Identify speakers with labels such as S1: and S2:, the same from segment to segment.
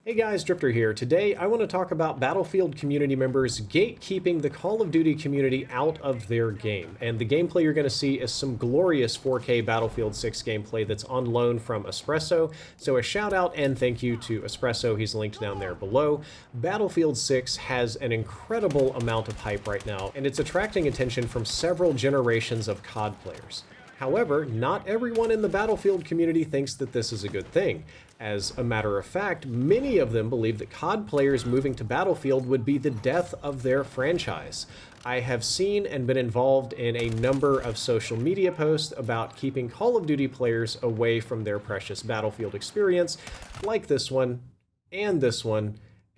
S1: Hey guys, Drifter here. Today I want to talk about Battlefield community members gatekeeping the Call of Duty community out of their game. And the gameplay you're going to see is some glorious 4K Battlefield 6 gameplay that's on loan from Espresso. So a shout out and thank you to Espresso. He's linked down there below. Battlefield 6 has an incredible amount of hype right now, and it's attracting attention from several generations of CoD players. However, not everyone in the Battlefield community thinks that this is a good thing. As a matter of fact, many of them believe that CoD players moving to Battlefield would be the death of their franchise. I have seen and been involved in a number of social media posts about keeping Call of Duty players away from their precious Battlefield experience, like this one, and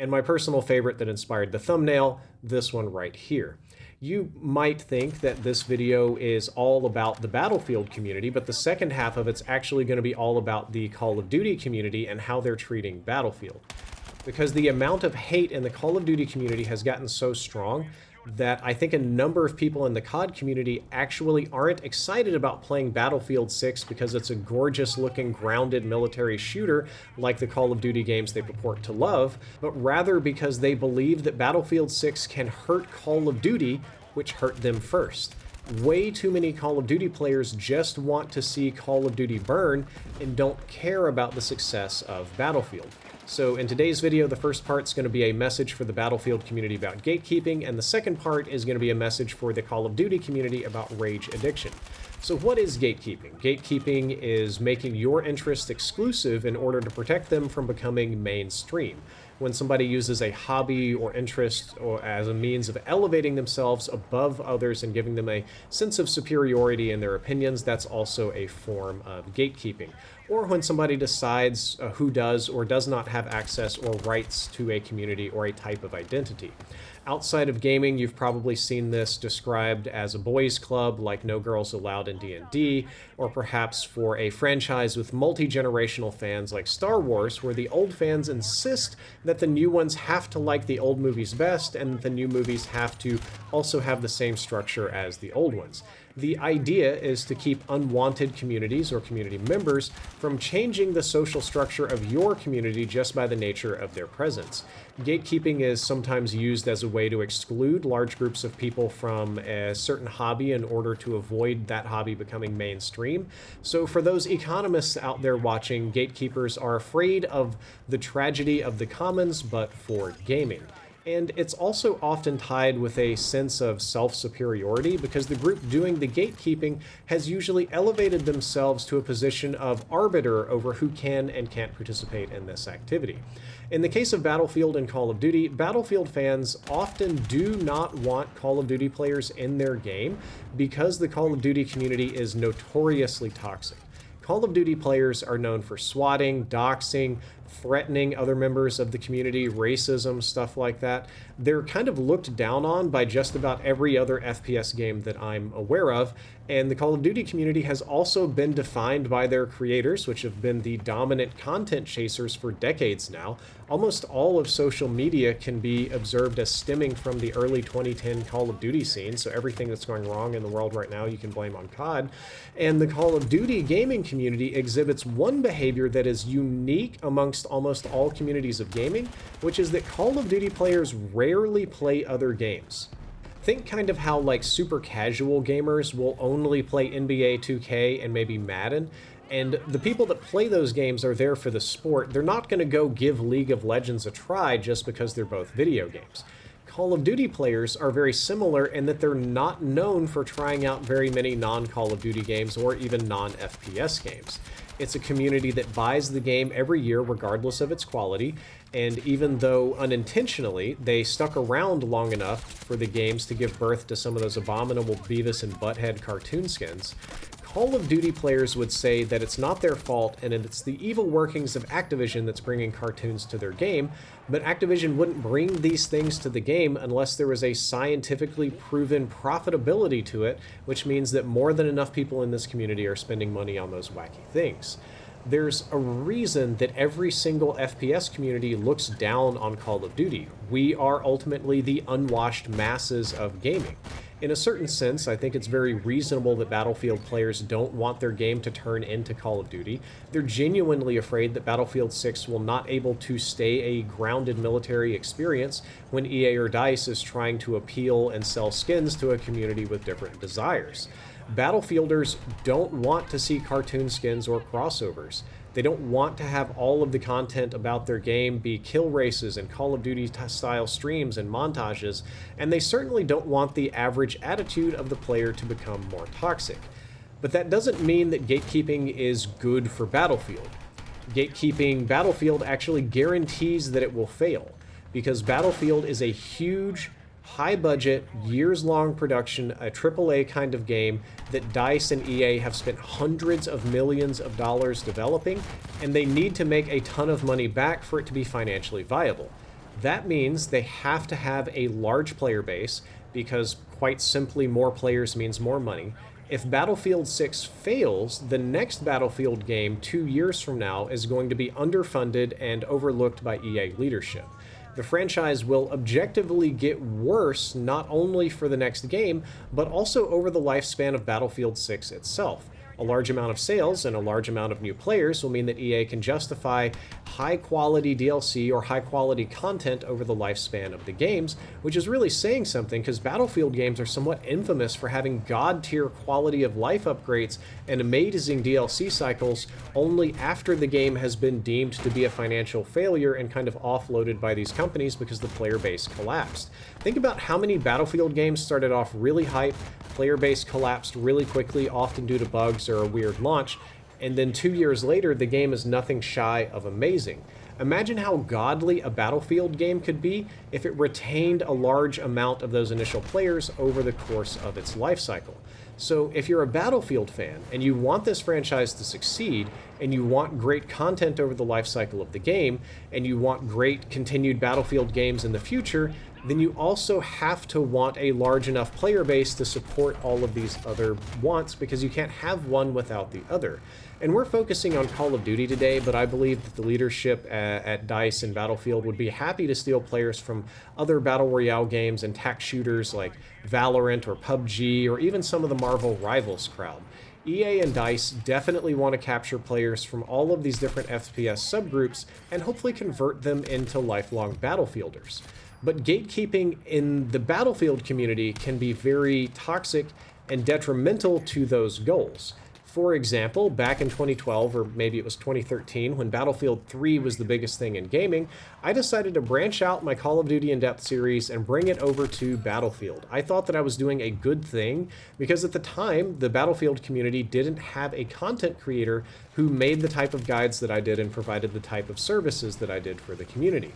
S1: my personal favorite that inspired the thumbnail, this one right here. You might think that this video is all about the Battlefield community, but the second half of it's actually going to be all about the Call of Duty community and how they're treating Battlefield. Because the amount of hate in the Call of Duty community has gotten so strong that I think a number of people in the CoD community actually aren't excited about playing Battlefield 6 because it's a gorgeous looking grounded military shooter like the Call of Duty games they purport to love, but rather because they believe that Battlefield 6 can hurt Call of Duty, which hurt them first. Way too many Call of Duty players just want to see Call of Duty burn and don't care about the success of Battlefield. So in today's video, the first part's going to be a message for the Battlefield community about gatekeeping, and the second part is going to be a message for the Call of Duty community about rage addiction. So what is gatekeeping? Gatekeeping is making your interests exclusive in order to protect them from becoming mainstream. When somebody uses a hobby or interest or as a means of elevating themselves above others and giving them a sense of superiority in their opinions, that's also a form of gatekeeping. Or when somebody decides who does or does not have access or rights to a community or a type of identity. Outside of gaming, you've probably seen this described as a boys' club like No Girls Allowed in D&D, or perhaps for a franchise with multi-generational fans like Star Wars, where the old fans insist that the new ones have to like the old movies best and the new movies have to also have the same structure as the old ones. The idea is to keep unwanted communities or community members from changing the social structure of your community just by the nature of their presence. Gatekeeping is sometimes used as a way to exclude large groups of people from a certain hobby in order to avoid that hobby becoming mainstream. So for those economists out there watching, gatekeepers are afraid of the tragedy of the commons, but for gaming. And it's also often tied with a sense of self-superiority because the group doing the gatekeeping has usually elevated themselves to a position of arbiter over who can and can't participate in this activity. In the case of Battlefield and Call of Duty, Battlefield fans often do not want Call of Duty players in their game because the Call of Duty community is notoriously toxic. Call of Duty players are known for swatting, doxing, threatening other members of the community, racism, stuff like that. They're kind of looked down on by just about every other FPS game that I'm aware of, and the Call of Duty community has also been defined by their creators, which have been the dominant content chasers for decades now. Almost all of social media can be observed as stemming from the early 2010 Call of Duty scene, so everything that's going wrong in the world right now you can blame on CoD. And the Call of Duty gaming community exhibits one behavior that is unique amongst almost all communities of gaming, which is that Call of Duty players rarely play other games. Think kind of how like super casual gamers will only play NBA 2K and maybe Madden, and the people that play those games are there for the sport. They're not going to go give League of Legends a try just because they're both video games. Call of Duty players are very similar in that they're not known for trying out very many non-Call of Duty games or even non-FPS games. It's a community that buys the game every year regardless of its quality, and even though unintentionally they stuck around long enough for the games to give birth to some of those abominable Beavis and Butthead cartoon skins, Call of Duty players would say that it's not their fault and it's the evil workings of Activision that's bringing cartoons to their game, but Activision wouldn't bring these things to the game unless there was a scientifically proven profitability to it, which means that more than enough people in this community are spending money on those wacky things. There's a reason that every single FPS community looks down on Call of Duty. We are ultimately the unwashed masses of gaming. In a certain sense, I think it's very reasonable that Battlefield players don't want their game to turn into Call of Duty. They're genuinely afraid that Battlefield 6 will not able to stay a grounded military experience when EA or DICE is trying to appeal and sell skins to a community with different desires. Battlefielders don't want to see cartoon skins or crossovers. They don't want to have all of the content about their game be kill races and Call of Duty style streams and montages, and they certainly don't want the average attitude of the player to become more toxic. But that doesn't mean that gatekeeping is good for Battlefield. Gatekeeping Battlefield actually guarantees that it will fail, because Battlefield is a huge, high-budget, years-long production, a AAA kind of game that DICE and EA have spent hundreds of millions of dollars developing, and they need to make a ton of money back for it to be financially viable. That means they have to have a large player base, because quite simply more players means more money. If Battlefield 6 fails, the next Battlefield game 2 years from now is going to be underfunded and overlooked by EA leadership. The franchise will objectively get worse not only for the next game, but also over the lifespan of Battlefield 6 itself. A large amount of sales and a large amount of new players will mean that EA can justify high-quality DLC or high-quality content over the lifespan of the games, which is really saying something because Battlefield games are somewhat infamous for having god-tier quality of life upgrades and amazing DLC cycles only after the game has been deemed to be a financial failure and kind of offloaded by these companies because the player base collapsed. Think about how many Battlefield games started off really hype, player base collapsed really quickly, often due to bugs or a weird launch, and then 2 years later, the game is nothing shy of amazing. Imagine how godly a Battlefield game could be if it retained a large amount of those initial players over the course of its life cycle. So if you're a Battlefield fan and you want this franchise to succeed, and you want great content over the life cycle of the game, and you want great continued Battlefield games in the future, then you also have to want a large enough player base to support all of these other wants, because you can't have one without the other. And we're focusing on Call of Duty today, but I believe that the leadership at DICE and Battlefield would be happy to steal players from other Battle Royale games and tac shooters like Valorant or PUBG, or even some of the Marvel Rivals crowd. EA and DICE definitely want to capture players from all of these different FPS subgroups and hopefully convert them into lifelong Battlefielders. But gatekeeping in the Battlefield community can be very toxic and detrimental to those goals. For example, back in 2012, or maybe it was 2013, when Battlefield 3 was the biggest thing in gaming, I decided to branch out my Call of Duty In-Depth series and bring it over to Battlefield. I thought that I was doing a good thing, because at the time, the Battlefield community didn't have a content creator who made the type of guides that I did and provided the type of services that I did for the community.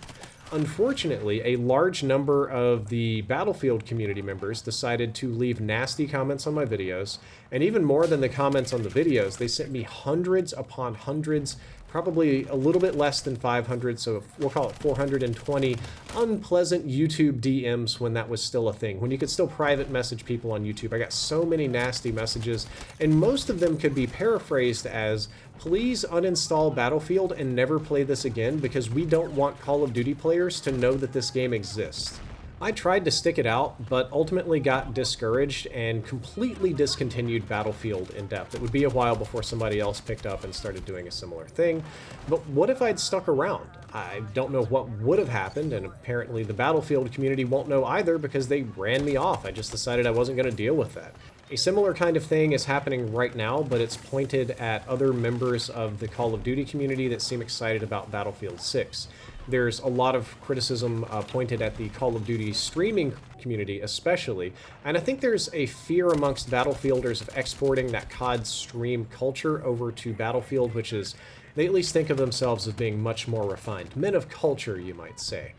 S1: Unfortunately, a large number of the Battlefield community members decided to leave nasty comments on my videos, and even more than the comments on the videos, they sent me hundreds upon hundreds, probably a little bit less than 500, so we'll call it 420 unpleasant YouTube DMs when that was still a thing, when you could still private message people on YouTube. I got so many nasty messages, and most of them could be paraphrased as, please uninstall Battlefield and never play this again, because we don't want Call of Duty players to know that this game exists. I tried to stick it out, but ultimately got discouraged and completely discontinued Battlefield In-Depth. It would be a while before somebody else picked up and started doing a similar thing. But what if I'd stuck around? I don't know what would have happened, and apparently the Battlefield community won't know either, because they ran me off. I just decided I wasn't going to deal with that. A similar kind of thing is happening right now, but it's pointed at other members of the Call of Duty community that seem excited about Battlefield 6. There's a lot of criticism pointed at the Call of Duty streaming community especially, and I think there's a fear amongst Battlefielders of exporting that COD stream culture over to Battlefield, which is, they at least think of themselves as being much more refined. Men of culture, you might say.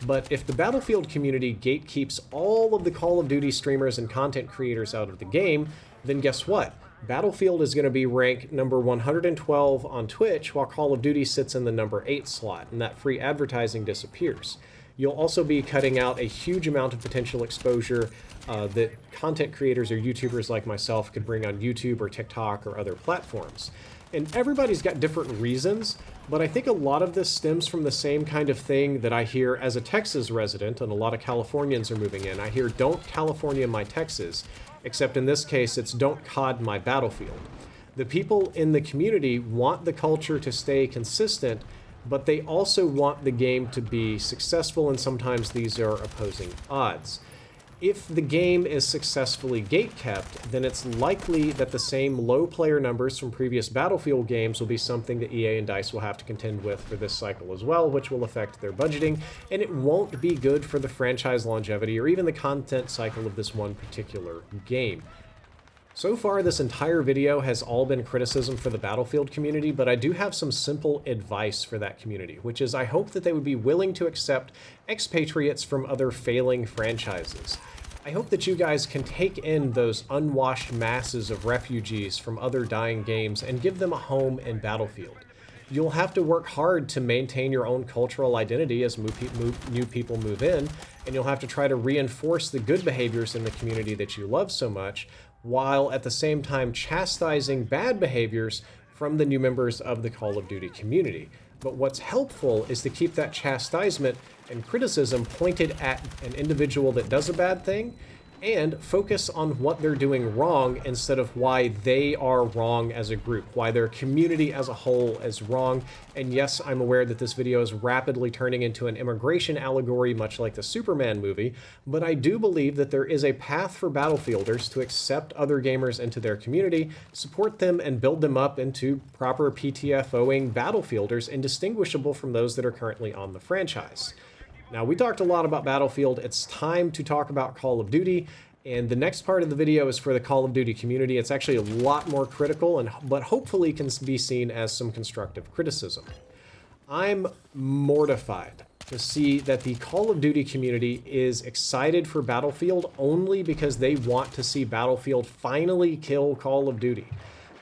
S1: But if the Battlefield community gatekeeps all of the Call of Duty streamers and content creators out of the game, then guess what? Battlefield is going to be ranked number 112 on Twitch, while Call of Duty sits in the number 8 slot, and that free advertising disappears. You'll also be cutting out a huge amount of potential exposure that content creators or YouTubers like myself could bring on YouTube or TikTok or other platforms. And everybody's got different reasons But I think a lot of this stems from the same kind of thing that I hear as a Texas resident, and a lot of Californians are moving in. I hear, don't California my Texas, except in this case, it's don't COD my Battlefield. The people in the community want the culture to stay consistent, but they also want the game to be successful, and sometimes these are opposing odds. If the game is successfully gate-kept, then it's likely that the same low player numbers from previous Battlefield games will be something that EA and DICE will have to contend with for this cycle as well, which will affect their budgeting, and it won't be good for the franchise longevity or even the content cycle of this one particular game. So far, this entire video has all been criticism for the Battlefield community, but I do have some simple advice for that community, which is I hope that they would be willing to accept expatriates from other failing franchises. I hope that you guys can take in those unwashed masses of refugees from other dying games and give them a home in Battlefield. You'll have to work hard to maintain your own cultural identity as new people move in, and you'll have to try to reinforce the good behaviors in the community that you love so much, while at the same time chastising bad behaviors from the new members of the Call of Duty community. But what's helpful is to keep that chastisement and criticism pointed at an individual that does a bad thing, and focus on what they're doing wrong instead of why they are wrong as a group, why their community as a whole is wrong. And yes, I'm aware that this video is rapidly turning into an immigration allegory, much like the Superman movie, but I do believe that there is a path for Battlefielders to accept other gamers into their community, support them, and build them up into proper PTFOing Battlefielders, indistinguishable from those that are currently on the franchise. Now, we talked a lot about Battlefield. It's time to talk about Call of Duty, and the next part of the video is for the Call of Duty community. It's actually a lot more critical, but hopefully can be seen as some constructive criticism. I'm mortified to see that the Call of Duty community is excited for Battlefield only because they want to see Battlefield finally kill Call of Duty.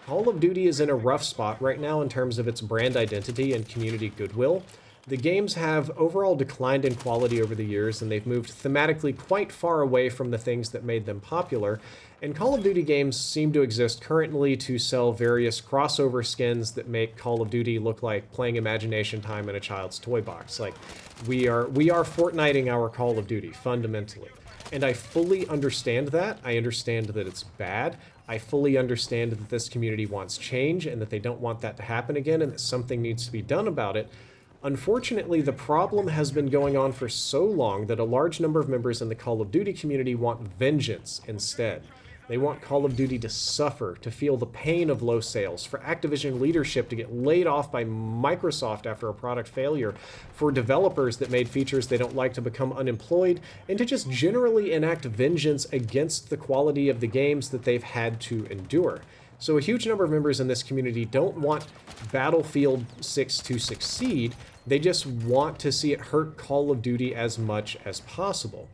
S1: Call of Duty is in a rough spot right now in terms of its brand identity and community goodwill. The games have overall declined in quality over the years, and they've moved thematically quite far away from the things that made them popular, and Call of Duty games seem to exist currently to sell various crossover skins that make Call of Duty look like playing Imagination Time in a child's toy box. Like, we are Fortniting our Call of Duty, fundamentally. And I fully understand that. I understand that it's bad. I fully understand that this community wants change, and that they don't want that to happen again, and that something needs to be done about it. Unfortunately, the problem has been going on for so long that a large number of members in the Call of Duty community want vengeance instead. They want Call of Duty to suffer, to feel the pain of low sales, for Activision leadership to get laid off by Microsoft after a product failure, for developers that made features they don't like to become unemployed, and to just generally enact vengeance against the quality of the games that they've had to endure. So a huge number of members in this community don't want Battlefield 6 to succeed. They just want to see it hurt Call of Duty as much as possible.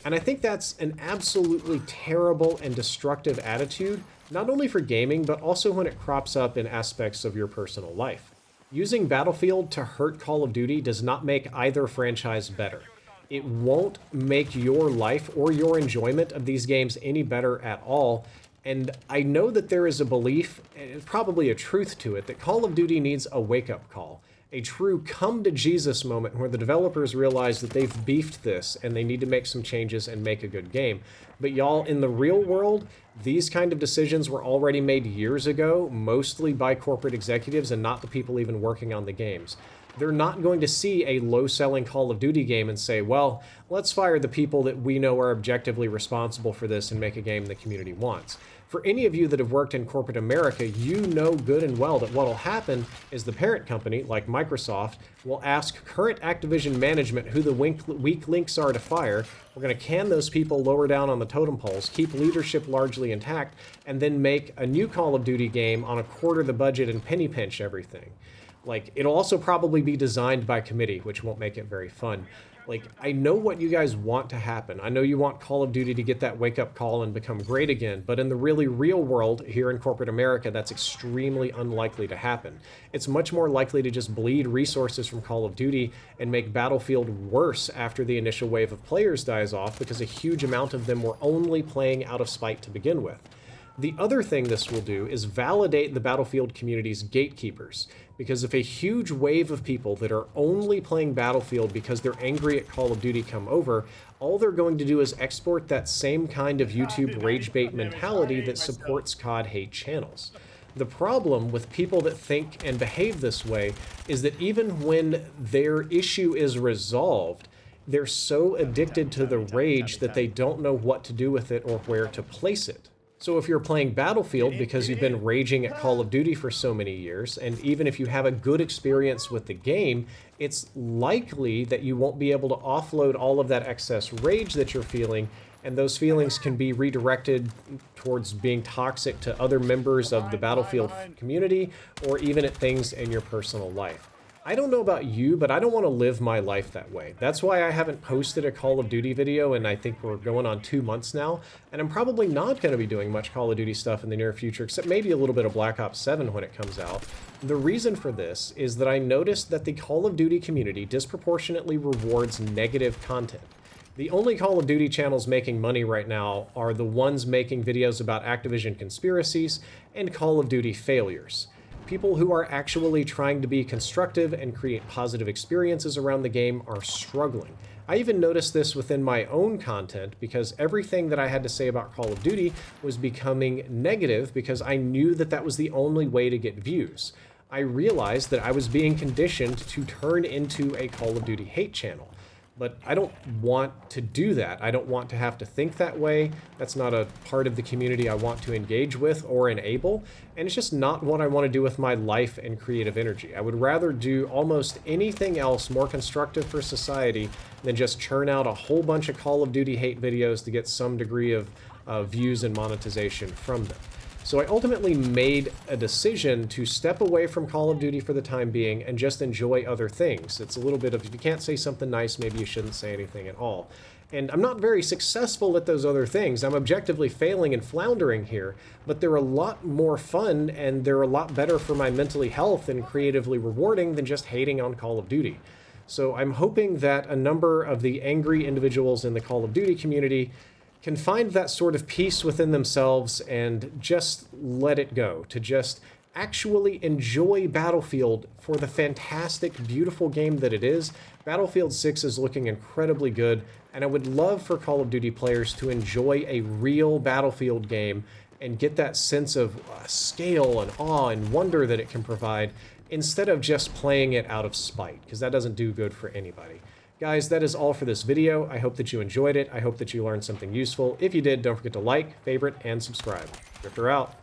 S1: And I think that's an absolutely terrible and destructive attitude, not only for gaming, but also when it crops up in aspects of your personal life. Using Battlefield to hurt Call of Duty does not make either franchise better. It won't make your life or your enjoyment of these games any better at all. And I know that there is a belief, and probably a truth to it, that Call of Duty needs a wake-up call. A true come-to-Jesus moment where the developers realize that they've beefed this and they need to make some changes and make a good game. But y'all, in the real world, these kind of decisions were already made years ago, mostly by corporate executives and not the people even working on the games. They're not going to see a low-selling Call of Duty game and say, well, let's fire the people that we know are objectively responsible for this and make a game the community wants. For any of you that have worked in corporate America, you know good and well that what will happen is the parent company, like Microsoft, will ask current Activision management who the weak links are to fire. We're going to can those people lower down on the totem poles, keep leadership largely intact, and then make a new Call of Duty game on a quarter the budget and penny pinch everything. Like, it'll also probably be designed by committee, which won't make it very fun. Like, I know what you guys want to happen. I know you want Call of Duty to get that wake-up call and become great again, but in the really real world, here in corporate America, that's extremely unlikely to happen. It's much more likely to just bleed resources from Call of Duty and make Battlefield worse after the initial wave of players dies off, because a huge amount of them were only playing out of spite to begin with. The other thing this will do is validate the Battlefield community's gatekeepers, because if a huge wave of people that are only playing Battlefield because they're angry at Call of Duty come over, all they're going to do is export that same kind of YouTube rage bait mentality that supports CoD hate channels. The problem with people that think and behave this way is that even when their issue is resolved, they're so addicted to the rage that they don't know what to do with it or where to place it. So if you're playing Battlefield because you've been raging at Call of Duty for so many years, and even if you have a good experience with the game, it's likely that you won't be able to offload all of that excess rage that you're feeling, and those feelings can be redirected towards being toxic to other members of the Battlefield community, or even at things in your personal life. I don't know about you, but I don't want to live my life that way. That's why I haven't posted a Call of Duty video, and I think we're going on 2 months now, and I'm probably not going to be doing much Call of Duty stuff in the near future, except maybe a little bit of Black Ops 7 when it comes out. The reason for this is that I noticed that the Call of Duty community disproportionately rewards negative content. The only Call of Duty channels making money right now are the ones making videos about Activision conspiracies and Call of Duty failures. People who are actually trying to be constructive and create positive experiences around the game are struggling. I even noticed this within my own content because everything that I had to say about Call of Duty was becoming negative because I knew that that was the only way to get views. I realized that I was being conditioned to turn into a Call of Duty hate channel. But I don't want to do that. I don't want to have to think that way. That's not a part of the community I want to engage with or enable. And it's just not what I want to do with my life and creative energy. I would rather do almost anything else more constructive for society than just churn out a whole bunch of Call of Duty hate videos to get some degree of views and monetization from them. So I ultimately made a decision to step away from Call of Duty for the time being and just enjoy other things. It's a little bit of, if you can't say something nice, maybe you shouldn't say anything at all. And I'm not very successful at those other things. I'm objectively failing and floundering here, but they're a lot more fun and they're a lot better for my mental health and creatively rewarding than just hating on Call of Duty. So I'm hoping that a number of the angry individuals in the Call of Duty community can find that sort of peace within themselves and just let it go, to just actually enjoy Battlefield for the fantastic, beautiful game that it is. Battlefield 6 is looking incredibly good, and I would love for Call of Duty players to enjoy a real Battlefield game and get that sense of scale and awe and wonder that it can provide, instead of just playing it out of spite, because that doesn't do good for anybody. Guys, that is all for this video. I hope that you enjoyed it. I hope that you learned something useful. If you did, don't forget to like, favorite, and subscribe. Drifter out.